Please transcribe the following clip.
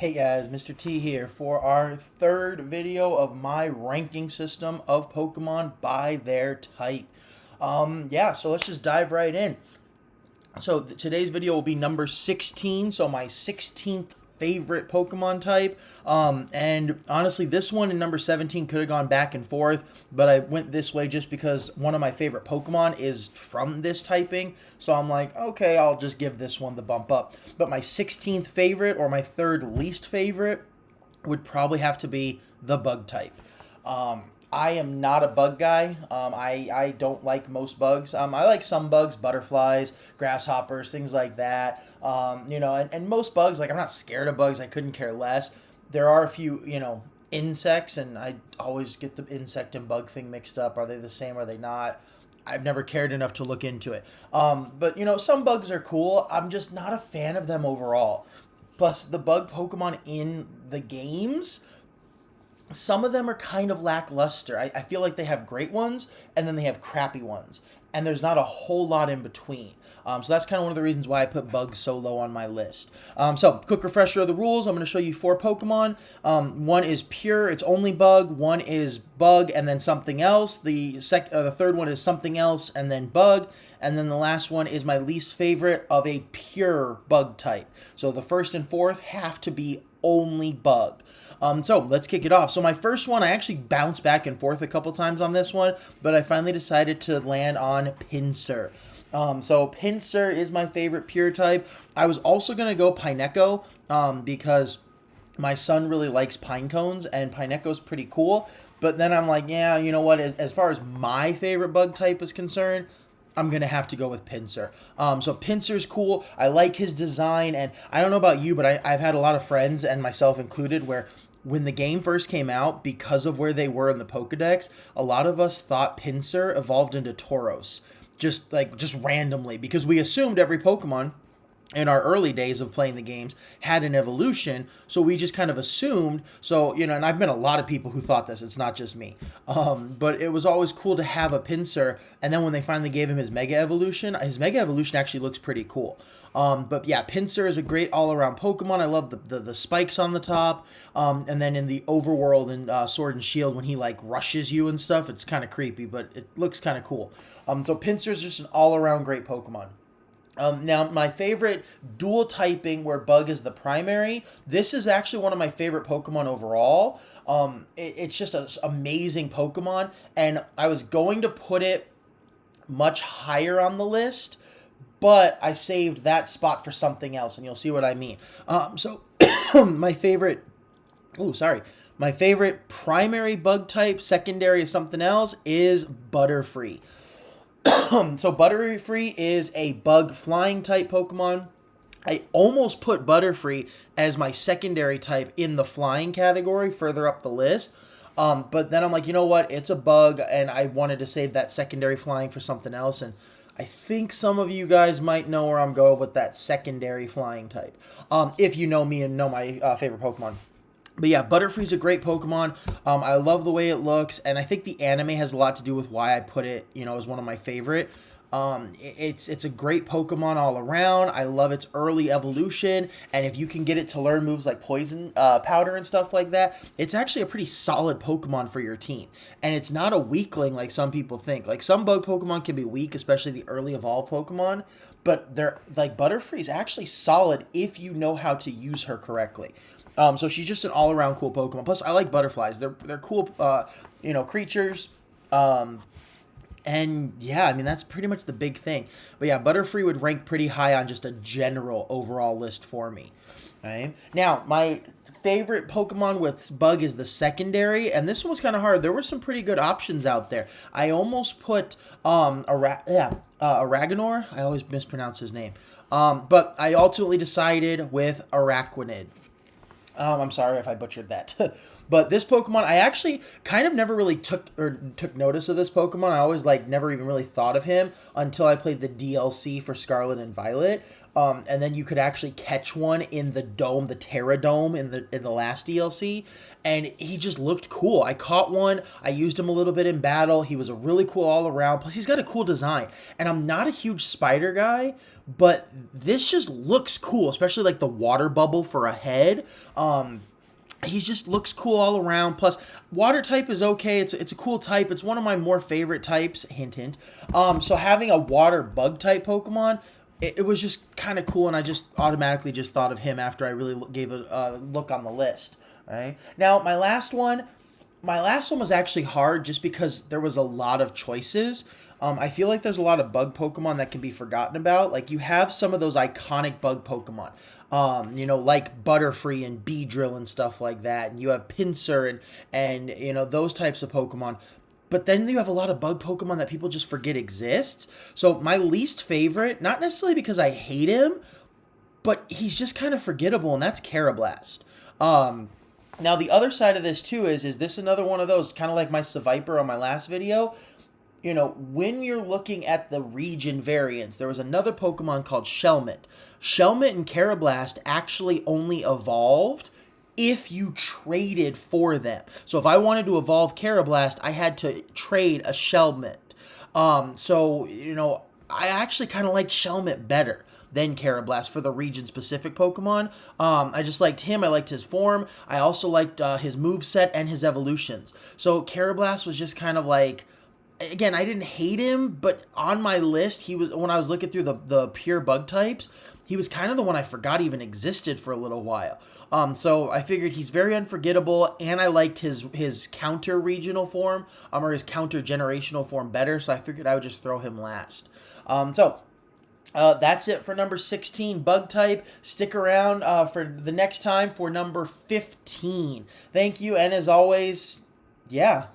Hey guys, Mr. T here for our third video of my ranking system of Pokemon by their type. So let's just dive right in. So today's video will be number 16, so my 16th favorite Pokemon type. And honestly, this one and number 17 could have gone back and forth, but I went this way just because one of my favorite Pokemon is from this typing. So I'm like, okay, I'll just give this one the bump up. But my 16th favorite or my third least favorite would probably have to be the bug type. I am not a bug guy. I don't like most bugs. I like some bugs, butterflies, grasshoppers, things like that. And most bugs, like I'm not scared of bugs. I couldn't care less. There are a few, insects, and I always get the insect and bug thing mixed up. Are they the same? Are they not? I've never cared enough to look into it. But some bugs are cool. I'm just not a fan of them overall. Plus, the bug Pokemon in the games, some of them are kind of lackluster. I feel like they have great ones, and then they have crappy ones. And there's not a whole lot in between. So that's kind of one of the reasons why I put bugs so low on my list. So quick refresher of the rules. I'm going to show you 4 Pokemon. One is pure. It's only bug. One is bug and then something else. The third one is something else and then bug. And then the last one is my least favorite of a pure bug type. So the first and fourth have to be only bug. So let's kick it off. So my first one, I actually bounced back and forth a couple times on this one, but I finally decided to land on Pinsir. So Pinsir is my favorite pure type. I was also going to go Pineco because my son really likes pine cones, and Pineco's pretty cool. But then I'm like, yeah, you know what? As far as my favorite bug type is concerned, I'm going to have to go with Pinsir. So Pinsir's cool. I like his design, and I don't know about you, but I've had a lot of friends, and myself included, where when the game first came out, because of where they were in the Pokedex, a lot of us thought Pinsir evolved into Tauros. Just randomly, because we assumed every Pokemon in our early days of playing the games had an evolution, so we just kind of assumed. So, and I've met a lot of people who thought this. It's not just me. But it was always cool to have a Pinsir, and then when they finally gave him his Mega Evolution actually looks pretty cool. But yeah, Pinsir is a great all-around Pokemon. I love the spikes on the top, and then in the overworld in Sword and Shield, when he rushes you and stuff, it's kind of creepy, but it looks kind of cool. So Pinsir is just an all-around great Pokemon. Now, my favorite dual typing where bug is the primary, this is actually one of my favorite Pokemon overall. It's just an amazing Pokemon, and I was going to put it much higher on the list, but I saved that spot for something else, and you'll see what I mean. My favorite primary bug type, secondary is something else, is Butterfree. So Butterfree is a bug flying type Pokemon. I almost put Butterfree as my secondary type in the flying category further up the list. But then I'm like, you know what? It's a bug, and I wanted to save that secondary flying for something else. And I think some of you guys might know where I'm going with that secondary flying type. If you know me and know my favorite Pokemon. But yeah, Butterfree's a great Pokemon. I love the way it looks, and I think the anime has a lot to do with why I put it, as one of my favorite. It's a great Pokemon all around. I love its early evolution, and if you can get it to learn moves like Poison Powder and stuff like that, it's actually a pretty solid Pokemon for your team. And it's not a weakling like some people think. Like, some bug Pokemon can be weak, especially the early evolved Pokemon, but Butterfree's actually solid if you know how to use her correctly. So she's just an all-around cool Pokemon. Plus, I like butterflies. They're cool, creatures. And yeah, I mean, that's pretty much the big thing. But yeah, Butterfree would rank pretty high on just a general overall list for me. Right? Now, my favorite Pokemon with bug is the secondary, and this one was kind of hard. There were some pretty good options out there. I almost put Aragonor. I always mispronounce his name. But I ultimately decided with Araquanid. I'm sorry if I butchered that. But this Pokemon, I actually kind of never really took notice of this Pokemon. I always like never even really thought of him until I played the DLC for Scarlet and Violet. And then you could actually catch one in the dome, the Terra Dome in the last DLC, and he just looked cool. I caught one. I used him a little bit in battle. He was a really cool all around. Plus, he's got a cool design. And I'm not a huge spider guy, but this just looks cool, especially like the water bubble for a head. He just looks cool all around. Plus, water type is okay. It's a cool type. It's one of my more favorite types. Hint, hint. So having a water bug type Pokemon, it was just kind of cool, and I just automatically just thought of him after I really gave a look on the list. Right now, my last one was actually hard just because there was a lot of choices. I feel like there's a lot of bug Pokemon that can be forgotten about. Like, you have some of those iconic bug Pokemon, like Butterfree and Beedrill and stuff like that. And you have Pinsir and those types of Pokemon. But then you have a lot of bug Pokemon that people just forget exists. So my least favorite, not necessarily because I hate him, but he's just kind of forgettable, and that's Carablast. Now, the other side of this, too, is this another one of those, kind of like my Seviper on my last video? When you're looking at the region variants, there was another Pokemon called Shelmet. Shelmet and Carablast actually only evolved if you traded for them. So if I wanted to evolve Carablast, I had to trade a Shelmet. I actually kind of liked Shelmet better than Carablast for the region-specific Pokemon. I just liked him. I liked his form. I also liked his moveset and his evolutions. So Carablast was just kind of like, again, I didn't hate him, but on my list, he was, when I was looking through the pure bug types, he was kind of the one I forgot even existed for a little while. So I figured he's very unforgettable, and I liked his counter regional form, or his counter generational form better, so I figured I would just throw him last. That's it for number 16, bug type. Stick around for the next time for number 15. Thank you, and as always, yeah.